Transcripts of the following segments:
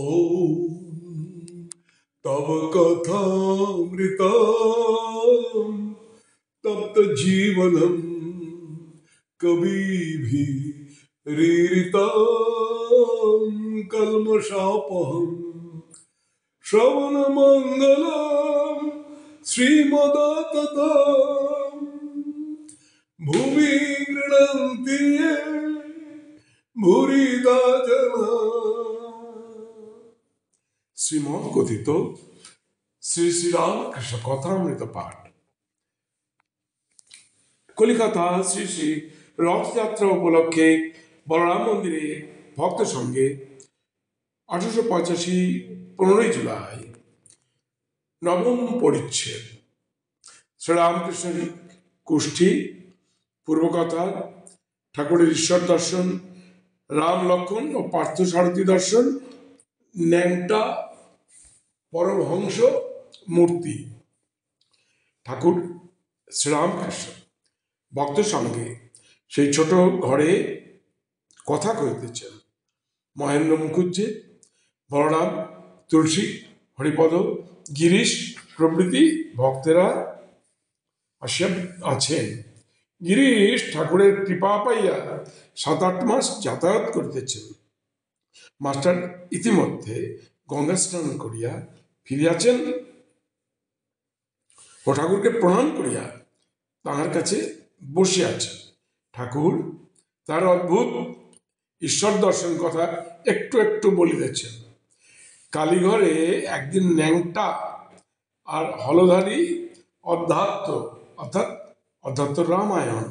ॐ तव कथामृतम् तप्तजीवनम् कविभिरीरितम् कल्मषापहम् श्रवणमङ्गलम् श्रीमदाततम् भुवि गृह्णन्ति ये भूरिदा जना। শ্রীমৎ কথিত শ্রী শ্রী রামকৃষ্ণ কথামৃত পাঠ। কলিকাতা শ্রী শ্রী রথযাত্রা উপলক্ষে বলরাম মন্দিরে ভক্ত সঙ্গে 1885 15 জুলাই নবম পরিচ্ছেদ। শ্রীরামকৃষ্ণের কুষ্ঠি পূর্বকথা, ঠাকুরের ঈশ্বর দর্শন, রাম লক্ষণ ও পার্থ সারথী দর্শন, ন্যাংটা পরমহংস মূর্তি। ঠাকুর শ্রীরামকৃষ্ণ ভক্ত সঙ্গে সেই ছোট ঘরে কথা কইতেছেন। মহেন্দ্র মুখুজ্জে, বলরাম, তুলসী, হরিপদ, গিরিশ প্রভৃতি ভক্তেরা আসিয়া আছেন। গিরিশ ঠাকুরের কৃপা পাইয়া 7-8 মাস যাতায়াত করিতেছেন। মাস্টার ইতিমধ্যে গঙ্গা স্নান করিয়া ফিরিয়াছেন ও ঠাকুরকে প্রণাম করিয়া তাঁর কাছে বসিয়াছেন। ঠাকুর তার অদ্ভুত ঈশ্বর দর্শন কথা একটু একটু বলিতেছেন। কালীঘরে একদিন ন্যাংটা আর হলধারী অধ্যাত্ম রামায়ণ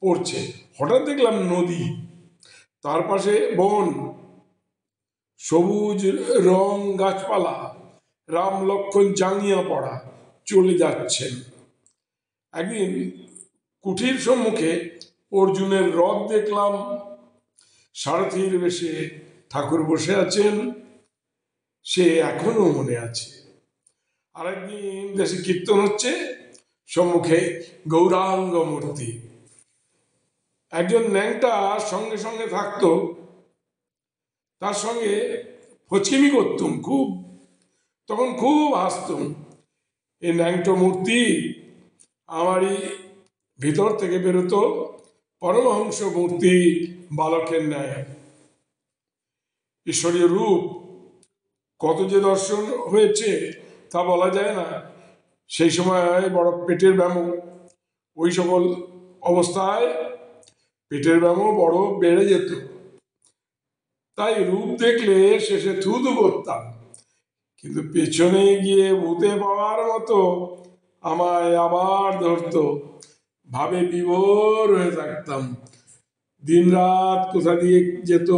পড়ছে। হঠাৎ দেখলাম নদী, তার পাশে বন, সবুজ রং গাছপালা, রাম লক্ষণ জাঙ্গিয়া পড়া চলে যাচ্ছেন। একদিন কুঠির সম্মুখে অর্জুনের রথ দেখলাম, সারথীর বেশে ঠাকুর বসে আছেন, সে এখনো মনে আছে। আরেকদিন দেশে কীর্তন হচ্ছে, সম্মুখে গৌরাঙ্গ মূর্তি। একজন ন্যাংটা সঙ্গে সঙ্গে থাকতো, তার সঙ্গে ফচকিমি করতুম খুব, তখন খুব হাসতুম। এই ন্যাংটো মূর্তি আমারই ভিতর থেকে বেরোতো, পরমহংস মূর্তি বালকের ন্যায়। ঈশ্বরীয় রূপ কত যে দর্শন হয়েছে তা বলা যায় না। সেই সময় বড় পেটের ব্যামো, ওই সকল অবস্থায় পেটের ব্যামো বড় বেড়ে যেত, তাই রূপ দেখলে শেষে থুতু করতাম, কিন্তু পেছনে গিয়ে ভূতে পাওয়ার মতো আমায় আবার ধরতো। ভাবে বিভোর হয়ে থাকতাম, দিন রাত কোথা দিয়ে যেত।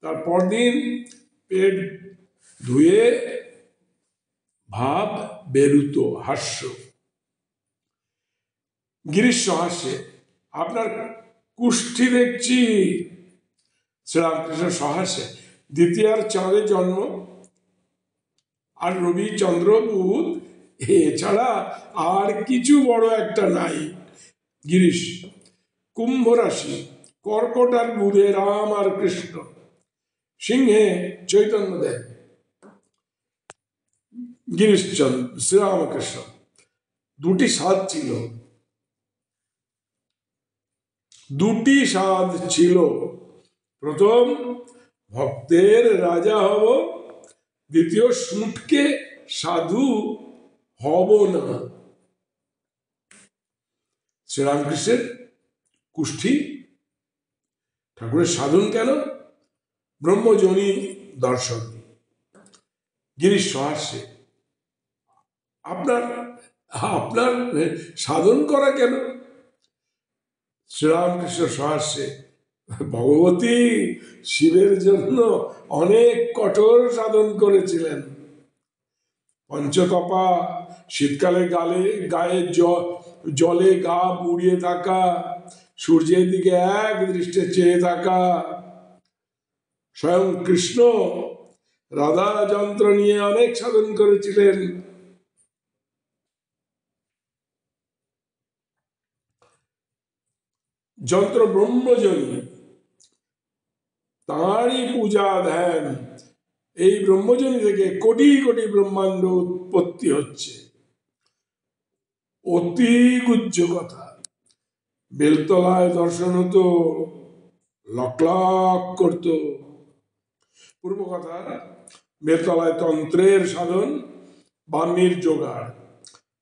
তারপর দিন পেট ধুয়ে ভাব বেরুতো, হাস্য। গিরিশ হাসে, আপনার কুষ্ঠি দেখছি। শ্রীরামকৃষ্ণ সহাসে, দ্বিতীয়ার চাঁদে জন্ম আর রবি চন্দ্র বুধ, এছাড়া আর কিছু বড় একটা নাই। গিরিশ, কুম্ভ রাশি, কর্কট আর বুধে রাম আর কৃষ্ণ, সিংহে চৈতন্য দেব। গিরিশচন্দ্র, শ্রীরামকৃষ্ণ, দুটি স্বাদ ছিল। প্রথম, ভক্তের রাজা হব। দ্বিতীয়, সুটকে সাধু হব না। শ্রীরামকৃষ্ণের কুষ্ঠি। ঠাকুরের সাধন কেন? ব্রহ্মজনী দর্শন। গিরিশ সহাস্যে, আপনার সাধন করা কেন? শ্রীরামকৃষ্ণ সহাস্যে, ভগবতী শিবের জন্য অনেক কঠোর সাধন করেছিলেন। পঞ্চতপা, শীতকালে গায়ে জলে গা বুড়িয়ে থাকা, সূর্যের দিকে এক দৃষ্টে চেয়ে থাকা। স্বয়ং কৃষ্ণ রাধা যন্ত্র নিয়ে অনেক সাধন করেছিলেন। যন্ত্র ব্রহ্মজনী, তাঁরই পূজা ধ্যান এই ব্রহ্মজনী থেকে কোটি কোটি ব্রহ্মাণ্ড উৎপত্তি হচ্ছে। অতি গুহ্য কথা। বেলতলায় দর্শন হতো, লক লক করত। পূর্ব কথা, বেলতলায় তন্ত্রের সাধন, বামনির জোগাড়।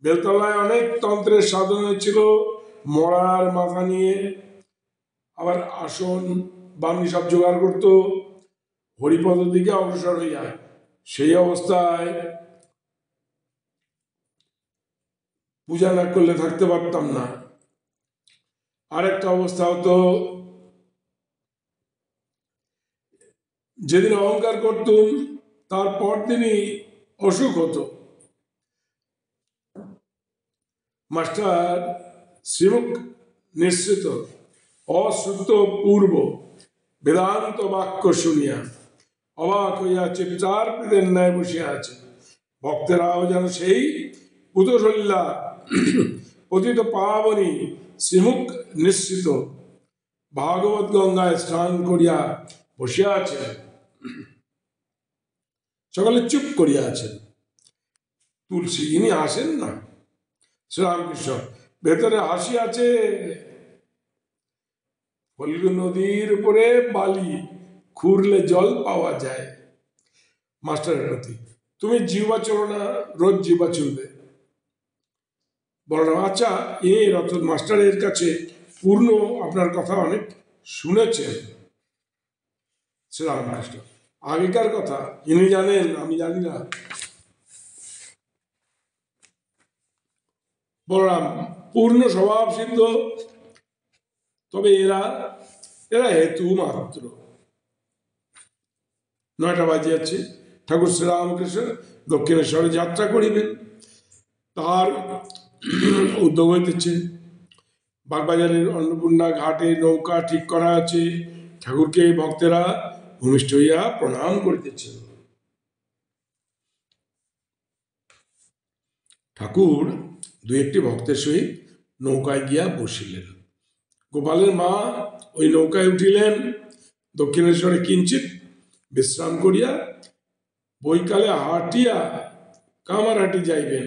বেলতলায় অনেক তন্ত্রের সাধন হয়েছিল, মরার মাথা নিয়ে, আবার আসন বামনি সব জোগাড় করত। হরিপদ দিকে অগ্রসর হইয়া সেই অবস্থায় পূজা না করলে থাকতে পারতাম না। আরেকটা অবস্থা হতো, যেদিন অহংকার করতুম তার পরদিনই অসুখ হতো। মাস্টার শ্রীমুখ নিশ্চিত অশ্রুত পূর্ব বেদান্ত বাক্য শুনিয়া অবাক হইয়া চিত্তার্পিতের ন্যায় বসিয়া আছে। ভক্তেরাও যেন সেই পুতশল্যা পতিত পাবনী শ্রীমুখ নিশ্চিত ভাগবত গঙ্গায় স্নান করিয়া বসিয়া আছেন। সকলে চুপ করিয়া আছেন। তুলসী ইনি আসেন না। শ্রীরামকৃষ্ণ ভেতরে হাসি আছে। ফল্গু নদীর উপরে বালি, খুঁড়লে জল পাওয়া যায়। মাস্টারের প্রতি, তুমি জিহ্বা চলো না, রোজ জিহ্বা চলবে। বললাম আচ্ছা, এই রতন মাস্টারের কাছে পূর্ণ আপনার কথা অনেক শুনেছেন। শ্রীরামকৃষ্ণ, আগেকার কথা ইনি জানেন, আমি জানি না। বললাম পূর্ণ স্বভাব সিদ্ধ, তবে এরা হেতু মাত্র। 9টা বাজিয়াছে। ঠাকুর শ্রীরামকৃষ্ণ দক্ষিণেশ্বরে যাত্রা করিবেন, তার উদ্যোগ হইতেছে। বাগবাজারের অন্নপূর্ণা ঘাটে নৌকা ঠিক করা আছে। ঠাকুরকে ভক্তেরা ভূমিষ্ঠ হইয়া প্রণাম করিতেছে। ঠাকুর দু একটি ভক্তের সহিত নৌকায় গিয়া বসিলেন। গোপালের মা ওই নৌকায় উঠিলেন। দক্ষিণেশ্বরে কিঞ্চিত বিশ্রাম করিয়া বৈকালে হাটিয়া কামারহাটি যাইবেন।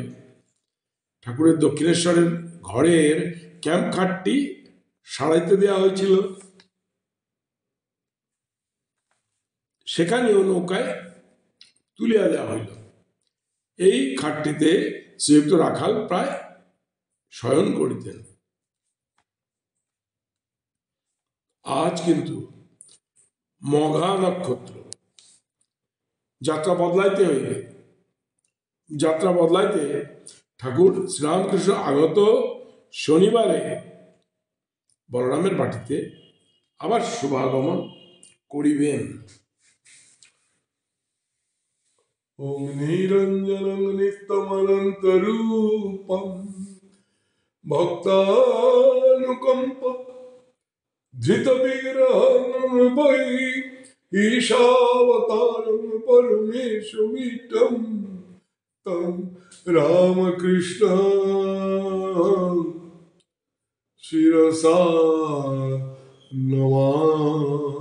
ঠাকুরের দক্ষিণেশ্বরের ঘরের ক্যাম্প খাটটি সারাইতে দেওয়া হয়েছিল, সেখানেও নৌকায় তুলিয়া দেওয়া হইল। এই খাটটিতে শ্রীযুক্ত রাখাল প্রায় শয়ন করিতেন। আজ কিন্তু মঘা নক্ষত্র, যাত্রা বদলাইতে হইবে। যাত্রা বদলাইতে ঠাকুর শ্রীরামকৃষ্ণ আগত শনিবারে বলরামের বাটিতে আবার শুভাগমন করিবেন। ওম নিরঞ্জনং নিত্যমনন্তরূপম ভক্তানুকম্প ধৃতবিগ্রহং বৈ ঈশাবতারং পরমেশমিতং তং রামকৃষ্ণ শিরসা নমামি।